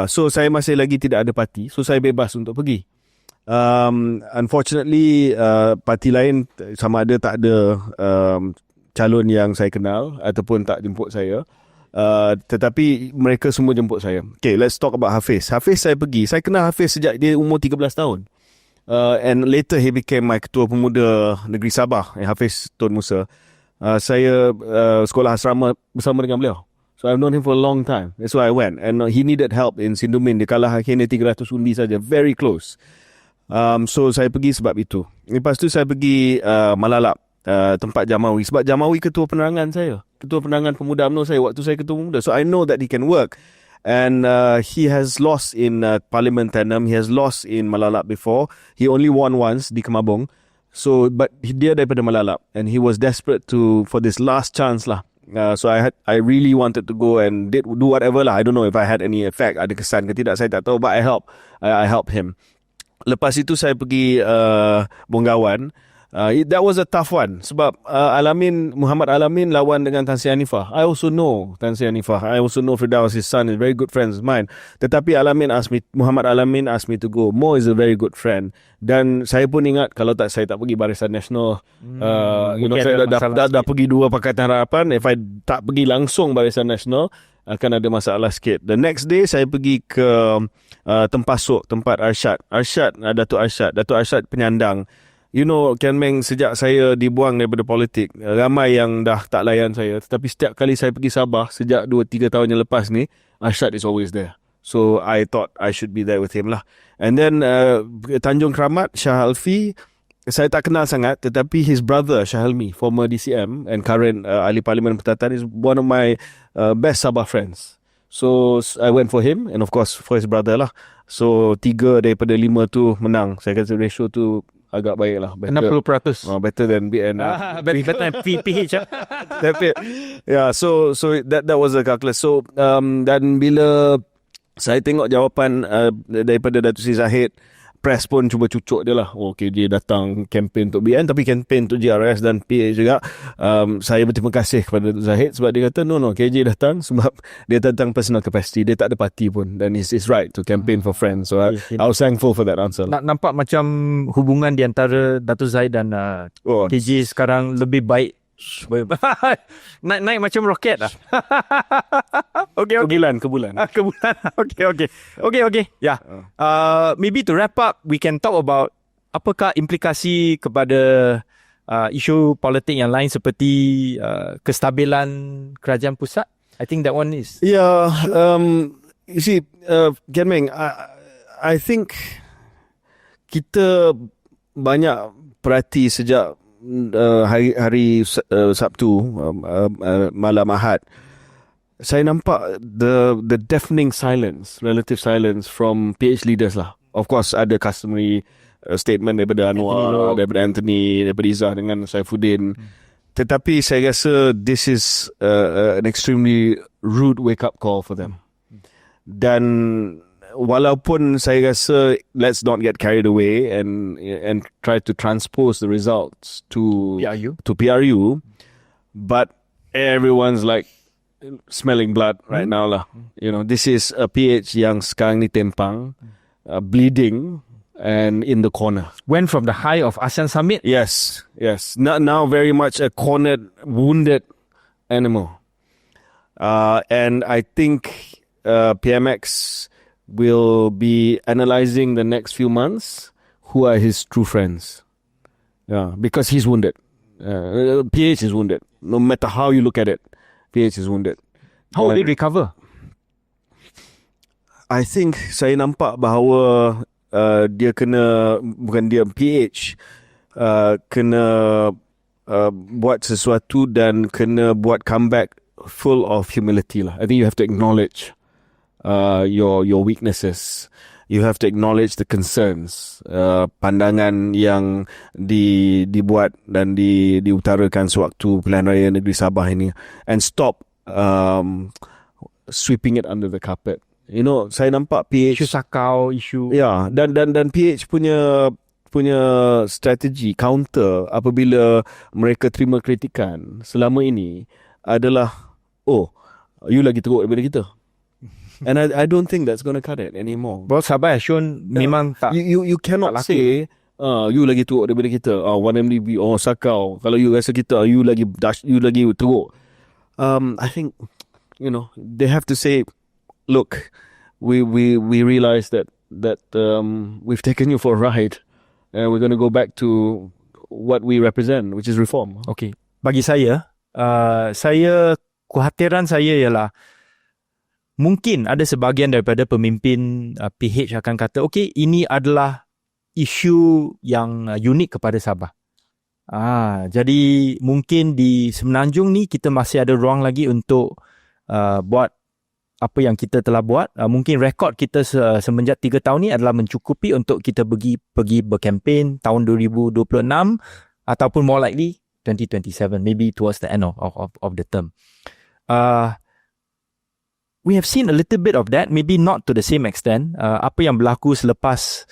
So saya masih lagi tidak ada parti. So saya bebas untuk pergi. Unfortunately, parti lain sama ada tak ada calon yang saya kenal ataupun tak jemput saya. Tetapi mereka semua jemput saya. Okay, let's talk about Hafiz. Hafiz saya pergi. Saya kenal Hafiz sejak dia umur 13 tahun. And later he became my Ketua Pemuda Negeri Sabah, Hafiz Tun Musa. Saya sekolah asrama bersama dengan beliau. So I've known him for a long time. That's why I went. And he needed help in Sindumin. Dia kalah akhirnya 300 undi saja. Very close. So saya pergi sebab itu. Lepas tu saya pergi Malalap, tempat Jamawi. Sebab Jamawi ketua penerangan saya. Ketua penerangan pemuda UMNO saya waktu saya ketua pemuda. So I know that he can work. And he has lost in Parliament Tanam. He has lost in Malalap before. He only won once di Kemabong. So, but dia daripada Malalap, and he was desperate for this last chance lah. So I really wanted to go and do whatever lah. I don't know if I had any effect, ada kesan ke tidak, saya tak tahu. But I helped him. Lepas itu saya pergi Bonggawan. That was a tough one sebab Muhammad Alamin lawan dengan Tan Sri Hanifah. I also know Tan Sri Hanifah. I also know Firdaus, his son, is very good friends of mine. Tetapi Muhammad Alamin asked me to go. Mo is a very good friend. Dan saya pun ingat kalau saya tak pergi Barisan Nasional, saya dah pergi 2 Pakatan Harapan. If I tak pergi langsung Barisan Nasional, akan ada masalah sikit. The next day saya pergi ke Tempasuk, tempat Datuk Arsyad penyandang. You know, Ken Meng, sejak saya dibuang daripada politik, ramai yang dah tak layan saya. Tetapi setiap kali saya pergi Sabah, sejak 2-3 tahun yang lepas ni, Arsyad is always there. So, I thought I should be there with him lah. And then, Tanjung Keramat, Shah Alfi, saya tak kenal sangat, tetapi his brother, Shah Helmi, former DCM and current Ahli Parlimen Pertatan, is one of my best Sabah friends. So, I went for him and of course for his brother lah. So, 3 daripada 5 tu menang. Saya kata ratio tu agak baik lah. 60%. Better than BN. Better than PH. Yeah, so that was the calculus. So dan bila saya tengok jawapan daripada Datuk Seri Zahid, press pun cuba cucuk dia lah. Okay, dia datang kempen untuk BN tapi kempen untuk GRS dan PH juga. Saya berterima kasih kepada Zahid sebab dia kata no KJ datang sebab dia datang personal capacity, dia tak ada parti pun, dan it's right to campaign for friends. So I was thankful for that answer. Nampak macam hubungan di antara Datuk Zahid dan KJ sekarang lebih baik. naik macam roket lah. Okay. Ke bulan. Okay. Yeah. Maybe to wrap up, we can talk about apakah implikasi kepada isu politik yang lain seperti kestabilan kerajaan pusat. I think that one is. Yeah. You see, Kian Meng, I think kita banyak perhati sejak hari Sabtu, malam Ahad, saya nampak the deafening silence, relative silence from PH leaders lah. Of course ada customary statement daripada Anwar, daripada Anthony, daripada Izzah dengan Saifuddin. Tetapi saya rasa this is an extremely rude wake up call for them. Dan walaupun saya rasa let's not get carried away and try to transpose the results to PRU, but everyone's like smelling blood right now lah. You know, this is a PH yang sekarang ni tempang, bleeding and in the corner. Went from the high of ASEAN Summit. Yes. Now very much a cornered, wounded animal. And I think PMX will be analysing the next few months who are his true friends. Yeah, because he's wounded. PH is wounded. No matter how you look at it, PH is wounded. How will they recover? I think saya nampak bahawa dia kena, bukan dia, PH kena buat sesuatu dan kena buat comeback full of humility lah. I think you have to acknowledge your weaknesses. You have to acknowledge the concerns, pandangan yang dibuat dan diutarakan sewaktu pilihan raya negeri Sabah ini, and stop sweeping it under the carpet. You know, saya nampak PH Isu sakau, isu. Ya, dan PH punya strategi counter apabila mereka terima kritikan selama ini adalah, you lagi teruk daripada kita. And I don't think that's going to cut it anymore. Well, Sabah has shown memang tak. You cannot say you lagi teruk daripada kita. 1MDB sakau. Kalau you rasa kita you lagi teruk. I think, you know, they have to say, look, we realize that we've taken you for a ride, and we're going to go back to what we represent, which is reform. Okay. Bagi saya, kekhawatiran saya ialah mungkin ada sebahagian daripada pemimpin PH akan kata, okay, ini adalah isu yang unik kepada Sabah. Jadi mungkin di Semenanjung ni kita masih ada ruang lagi untuk buat apa yang kita telah buat. Mungkin rekod kita semenjak 3 tahun ni adalah mencukupi untuk kita pergi berkempen tahun 2026 ataupun more likely 2027, maybe towards the end of the term. We have seen a little bit of that, maybe not to the same extent. Apa yang berlaku selepas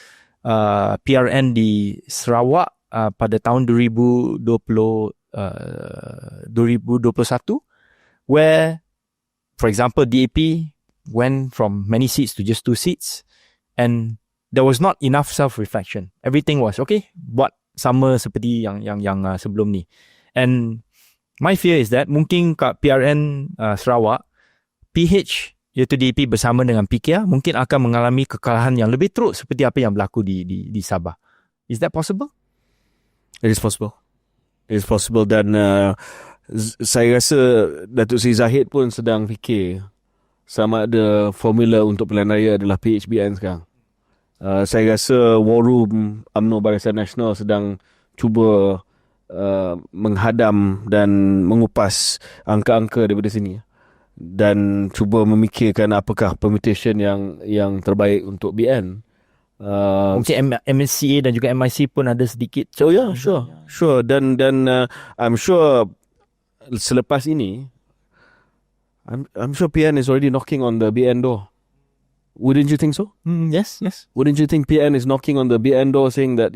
PRN di Sarawak pada tahun 2021, where, for example, DAP went from many seats to just 2 seats, and there was not enough self-reflection. Everything was okay, buat sama seperti yang sebelum ni. And my fear is that mungkin kat PRN Sarawak, PH iaitu DAP bersama dengan PKR mungkin akan mengalami kekalahan yang lebih teruk seperti apa yang berlaku di Sabah. Is that possible? It is possible. It is possible, dan saya rasa Datuk Seri Zahid pun sedang fikir sama ada formula untuk pilihan raya adalah PHBN sekarang. Saya rasa War Room UMNO Barisan Nasional sedang cuba menghadam dan mengupas angka-angka daripada sini dan cuba memikirkan apakah permutation yang terbaik untuk BN. Mungkin MSCA dan juga MIC pun ada sedikit. So yeah, sure. Dan I'm sure selepas ini, I'm sure PN is already knocking on the BN door. Wouldn't you think so? Yes. Wouldn't you think PN is knocking on the BN door saying that,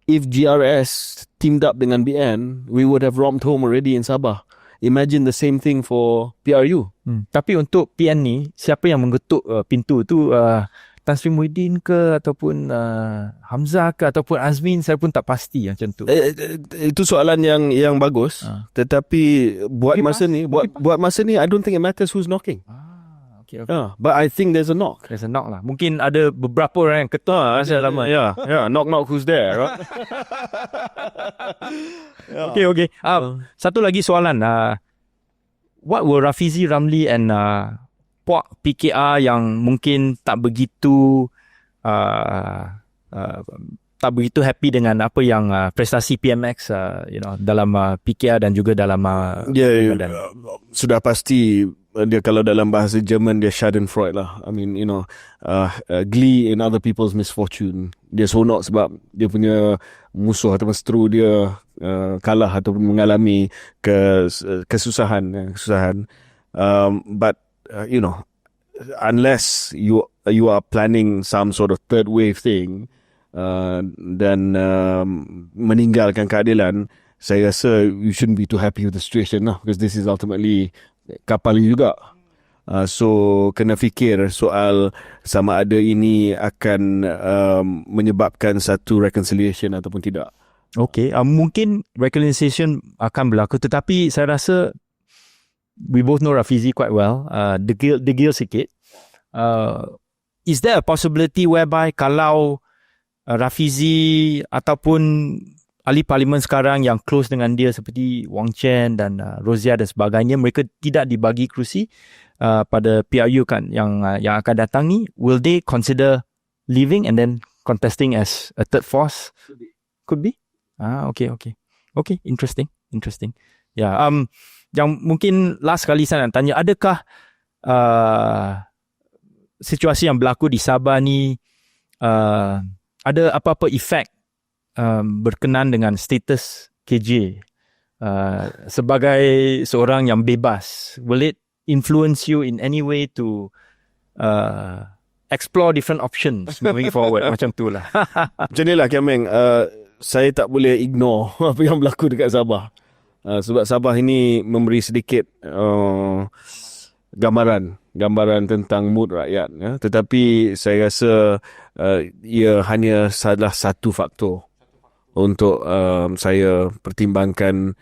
if GRS teamed up dengan BN, we would have romped home already in Sabah. Imagine the same thing for PRU. Tapi untuk PN ni, siapa yang mengetuk pintu tu? Tan Sri Muhyiddin ke, ataupun Hamzah ke, ataupun Azmin, saya pun tak pasti macam tu. Itu soalan yang bagus. Tetapi buat masa ni, I don't think it matters who's knocking. Okay. But I think there's a knock. There's a knock lah. Mungkin ada beberapa orang yang ketuk masa lama. Yeah. Knock, who's there, right? Okay. Satu lagi soalan. What were Rafizi Ramli and Puak PKR yang mungkin tak begitu happy dengan apa yang prestasi PMX dalam PKR dan juga dalam sudah pasti dia, kalau dalam bahasa Jerman dia Schadenfreude lah. I mean, glee in other people's misfortune. Dia seronok sebab dia punya musuh ataupun seteru dia kalah ataupun mengalami kesusahan. But unless you are planning some sort of third wave thing dan meninggalkan keadilan, saya rasa you shouldn't be too happy with the situation lah, because this is ultimately kapal juga. So kena fikir soal sama ada ini akan menyebabkan satu reconciliation ataupun tidak. Okay, mungkin reconciliation akan berlaku, tetapi saya rasa we both know Rafizi quite well. Degil sikit. Is there a possibility whereby kalau Rafizi ataupun ahli parlimen sekarang yang close dengan dia seperti Wang Chen dan Rozia dan sebagainya, mereka tidak dibagi kerusi pada PRU kan yang akan datang ni, will they consider leaving and then contesting as a third force? Could be. Okay, interesting. Yang mungkin last kali saya nak tanya, adakah situasi yang berlaku di Sabah ni ada apa-apa efek berkenan dengan status KJ sebagai seorang yang bebas? Will it influence you in any way to explore different options moving forward? Macam tu lah. Macam ni lah Kiameng, saya tak boleh ignore apa yang berlaku dekat Sabah. Sebab Sabah ini memberi sedikit gambaran tentang mood rakyat, ya. Tetapi saya rasa ia hanya salah satu faktor untuk saya pertimbangkan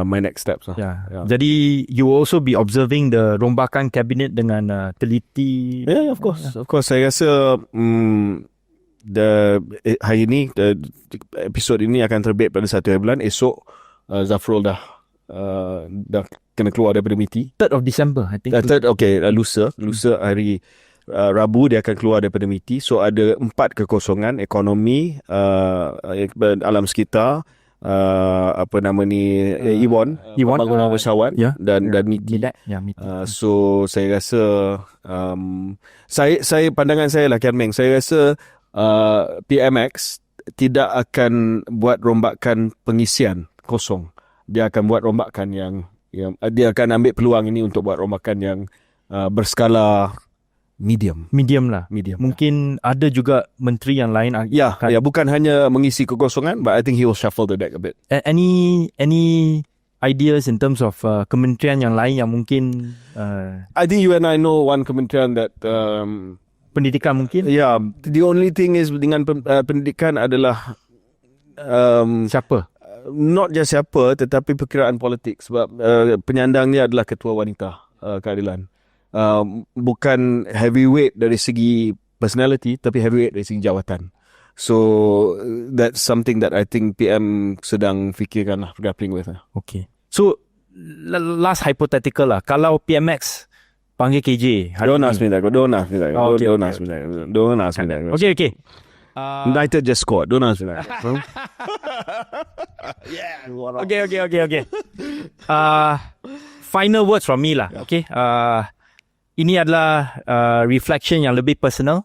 my next steps lah. Yeah. Jadi you will also be observing the rombakan kabinet dengan teliti. Yeah, of course. Saya rasa hari ini episod ini akan terbit pada 1 bulan. Esok Zafrul dah kena keluar daripada MITI. 3rd of December, I think. Lusa hari Rabu dia akan keluar daripada MITI. So ada 4 kekosongan: ekonomi, alam sekitar, Iwan pembangunan pesawat, dan MITI. So saya rasa saya pandangan saya lah Kian Meng, saya rasa PMX tidak akan buat rombakan pengisian kosong. Dia akan buat rombakan yang dia akan ambil peluang ini untuk buat rombakan yang berskala medium lah. Mungkin ada juga menteri yang lain. Bukan hanya mengisi kekosongan, but I think he will shuffle the deck a bit. Any ideas in terms of kementerian yang lain yang mungkin I think you and I know one kementerian that pendidikan mungkin. The only thing is dengan pendidikan adalah siapa? Not just siapa, tetapi perkiraan politik. Sebab penyandangnya adalah ketua wanita keadilan. Bukan heavyweight dari segi personality, tapi heavyweight dari segi jawatan. So that's something that I think PM sedang fikirkan lah, grappling with. Okay. So last hypothetical lah, kalau PMX panggil KJ, don't ask me that. Don't ask me that. Okay. United just scored. Don't ask me that. Okay. Final words from me lah. Okay. Ini adalah reflection yang lebih personal.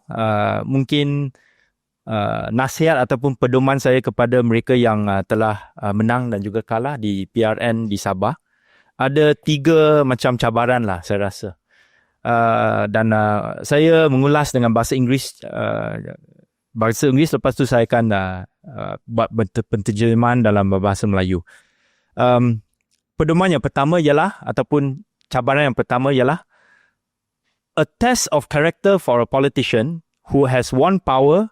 Mungkin nasihat ataupun pedoman saya kepada mereka yang telah menang dan juga kalah di PRN di Sabah. Ada 3 macam cabaran lah saya rasa. Dan saya mengulas dengan bahasa Inggeris, lepas tu saya akan buat penterjemahan dalam bahasa Melayu. Pedoman yang pertama ialah, ataupun cabaran yang pertama ialah, a test of character for a politician who has won power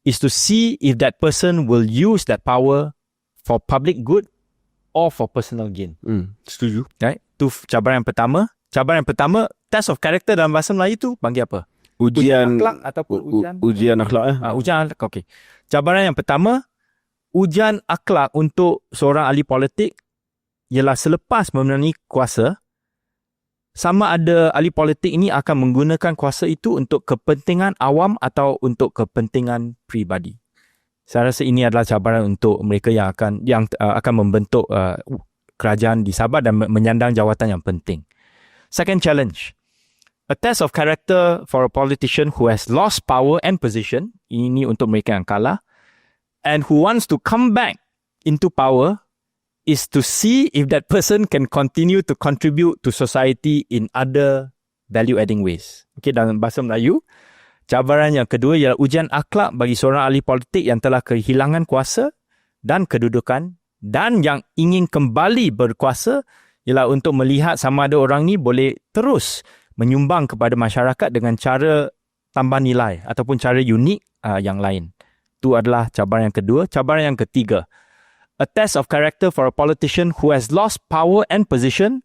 is to see if that person will use that power for public good or for personal gain. Setuju. Right? Itu cabaran yang pertama. Cabaran yang pertama, test of character dalam bahasa Melayu tu panggil apa? Ujian akhlak ataupun ujian akhlak. Ujian akhlak. Okey. Cabaran yang pertama, ujian akhlak untuk seorang ahli politik ialah selepas memenangi kuasa, sama ada ahli politik ini akan menggunakan kuasa itu untuk kepentingan awam atau untuk kepentingan pribadi. Saya rasa ini adalah cabaran untuk mereka yang akan membentuk kerajaan di Sabah dan menyandang jawatan yang penting. Second challenge, a test of character for a politician who has lost power and position. Ini untuk mereka yang kalah, and who wants to come back into power is to see if that person can continue to contribute to society in other value-adding ways. Okay, dalam bahasa Melayu, cabaran yang kedua ialah ujian akhlak bagi seorang ahli politik yang telah kehilangan kuasa dan kedudukan dan yang ingin kembali berkuasa ialah untuk melihat sama ada orang ni boleh terus menyumbang kepada masyarakat dengan cara tambah nilai ataupun cara unik yang lain. Itu adalah cabaran yang kedua. Cabaran yang ketiga, a test of character for a politician who has lost power and position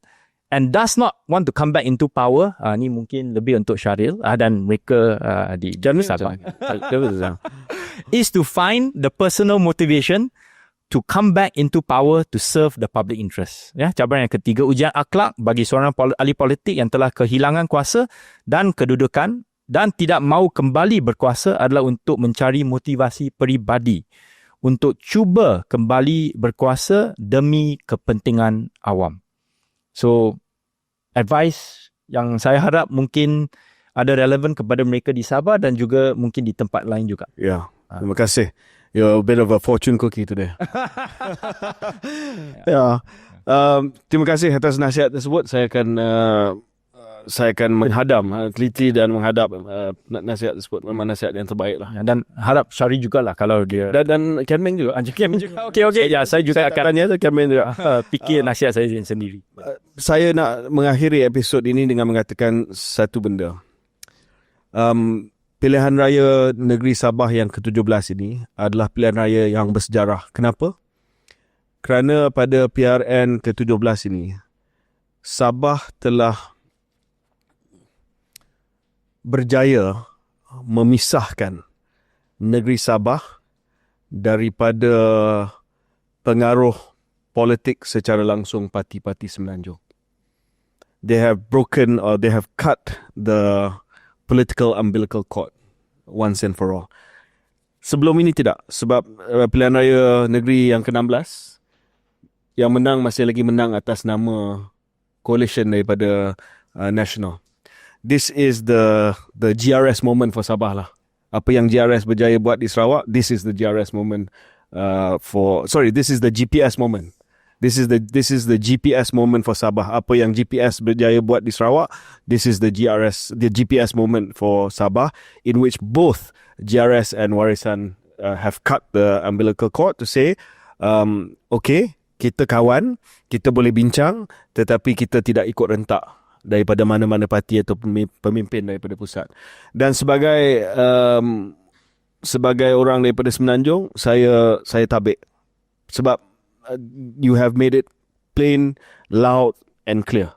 and does not want to come back into power. Ni mungkin lebih untuk Syaril dan mereka di Sabah. Is to find the personal motivation to come back into power to serve the public interest. Ya, cabaran yang ketiga, ujian akhlak bagi seorang ahli politik yang telah kehilangan kuasa dan kedudukan dan tidak mahu kembali berkuasa adalah untuk mencari motivasi peribadi untuk cuba kembali berkuasa demi kepentingan awam. So, advice yang saya harap mungkin ada relevan kepada mereka di Sabah dan juga mungkin di tempat lain juga. Ya, terima kasih. You're a bit of a fortune cookie today. Ya, terima kasih atas nasihat tersebut. Saya akan menghadam, teliti dan menghadap nasihat tersebut. Memang nasihat yang terbaik lah. Dan harap Syari jugalah kalau dia dan Ken juga. Okey. Ya, saya juga akan tanya tu Ken juga. fikir nasihat saya sendiri. Saya nak mengakhiri episod ini dengan mengatakan satu benda. Pilihan raya negeri Sabah yang ke-17 ini adalah pilihan raya yang bersejarah. Kenapa? Kerana pada PRN ke-17 ini, Sabah telah berjaya memisahkan negeri Sabah daripada pengaruh politik secara langsung parti-parti Semenanjung. They have broken or they have cut the political umbilical cord once and for all. Sebelum ini tidak, sebab pilihan raya negeri yang ke-16 yang menang masih lagi menang atas nama coalition daripada national. This is the GRS moment for Sabah lah. Apa yang GRS berjaya buat di Sarawak, this is the GRS moment this is the GPS moment. This is the GPS moment for Sabah. Apa yang GPS berjaya buat di Sarawak, this is the GPS moment for Sabah, in which both GRS and Warisan have cut the umbilical cord to say, okay, kita kawan, kita boleh bincang, tetapi kita tidak ikut rentak daripada mana-mana parti atau pemimpin daripada pusat. Dan sebagai orang daripada Semenanjung, saya tabik sebab you have made it plain, loud and clear.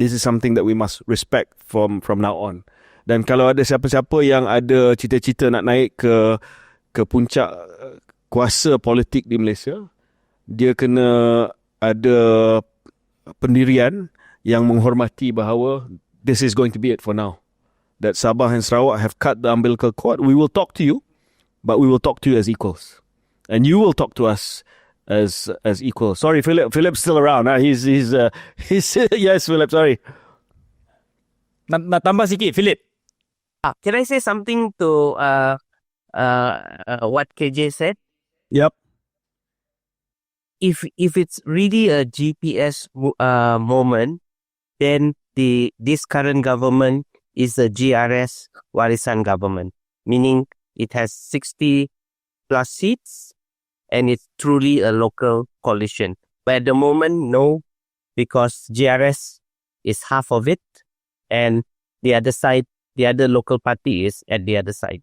This is something that we must respect from now on. Dan kalau ada siapa-siapa yang ada cita-cita nak naik ke puncak kuasa politik di Malaysia, dia kena ada pendirian yang menghormati bahawa this is going to be it for now. That Sabah and Sarawak have cut the umbilical cord. We will talk to you, but we will talk to you as equals. And you will talk to us as equal. Sorry, Philip's still around. He's yes, Philip. Sorry. Nak tambah sikit, Philip. Can I say something to what KJ said? Yep. If it's really a GPS moment, then this current government is a GRS Warisan government, meaning it has 60 plus seats and it's truly a local coalition. But at the moment, no, because GRS is half of it and the other side, the other local party is at the other side.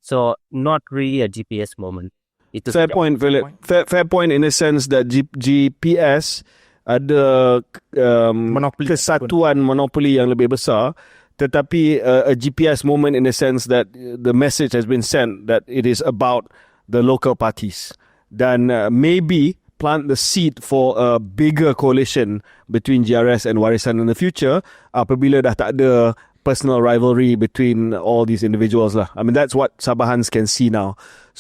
So not really a GPS moment. Itu Fair saja. point, Philip. Fair point in a sense that GPS ada Monopoli. kesatuan monopoli yang lebih besar, tetapi a GPS moment in a sense that the message has been sent that it is about the local parties, dan maybe plant the seed for a bigger coalition between GRS and Warisan in the future apabila dah tak ada personal rivalry between all these individuals lah. I mean, that's what Sabahans can see now.